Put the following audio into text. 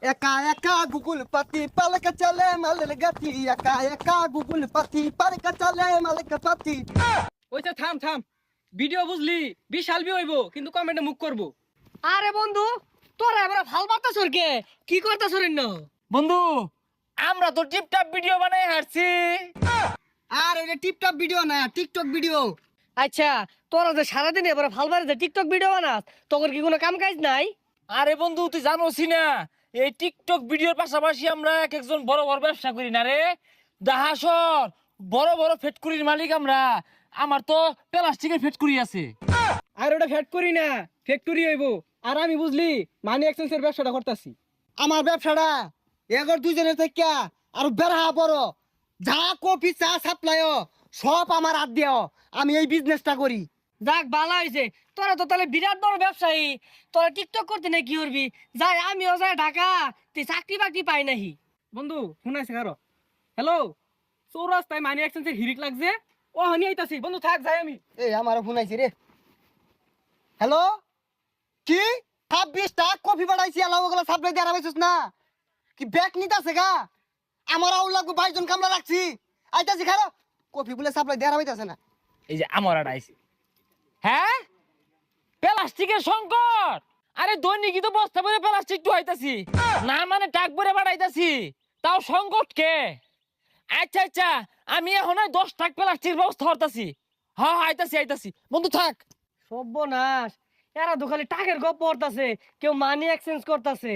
একা একা গুগল পাতি পালকা চলে মালের গাতি একা একা গুগল পাতি পালকা চলে মালের পাতি। ওইটা থাম থাম, ভিডিও বুঝলি বিশাল বি হইব, কিন্তু কমেন্টে মুখ করব। আরে বন্ধু, তোরা এবার ভাল বার্তা সরকে কি করতা সরেন না? বন্ধু, আমরা তো টিপটপ ভিডিও বানাই হারছি। আর এটা টিপটপ ভিডিও না, টিকটক ভিডিও। আচ্ছা, তোরা যে সারাদিন এবার ভাল বারে টিকটক ভিডিও বানাস, তোর কি কোনো কাম কাজ নাই? আরে বন্ধু, তুই জানোসি না এই টিকটক ভিডিওর পাশাপাশি আমরা এক একজন বড় বড় ব্যবসা করি না রে। দাহাসর বড় বড় ফ্যাক্টরির মালিক আমরা। আমার তো প্লাস্টিকের ফ্যাক্টরি আছে। আর ওটা ফ্যাক্টরি না, ফ্যাক্টরি হইব। আর আমি বুঝলি মানি এক্সচেঞ্জের ব্যবসাটা করতেছি। আমার ব্যবসাটা এগর দুজনের থেকে আর বেড়া বড়। যা কফি চা সাপ্লাই সব আমার হাত দিও, আমি এই বিজনেসটা করি। যাক ভালো হয়েছে, তোরা তো তাহলে বিরাট বড় ব্যবসায়ী। তোরা টিকটক করতে না কি করবি? যাই আমিও যাই ঢাকা, তুই চাকরি বাকরি পাই নাহি। বন্ধু শুনাইছে কারো? হ্যালো, চৌরাস্তায় মানি এক্সচেঞ্জের হিরিক লাগছে। ও হানি আইতাছি, বন্ধু থাক যাই আমি। এই আমার ফোন আইছে রে। হ্যালো, কি 26টা কফি বাড়াইছি, আলাও ওগুলা সাপ্লাই দিয়ে আরামাইছিস না কি? ব্যাগ নিতাছে গা, আমার আউল লাগবে 22 জন কামলা রাখছি। আইতাছি খারো, কফি বলে সাপ্লাই দিয়ে আরামাইতাছে না। এই যে আমার আইছে। হ্যাঁ, প্লাস্টিকের সংকট। আরে দৈনিকই তো বস্তা ভরে প্লাস্টিক ঢুকাইতাছি, না মানে টাক ভরে বাড়াইতাছি, তাও সংকট কে? আচ্ছা আচ্ছা, আমি এখন 10 টাক প্লাস্টিক ব্যবস্থা করতেছি। হ্যাঁ আইতাছি আইতাছি, বন্ধু থাক। সর্বনাশ, এরা তো খালি টাকের গপ পড়তাছে, কেউ মানি এক্সচেঞ্জ করতাছে।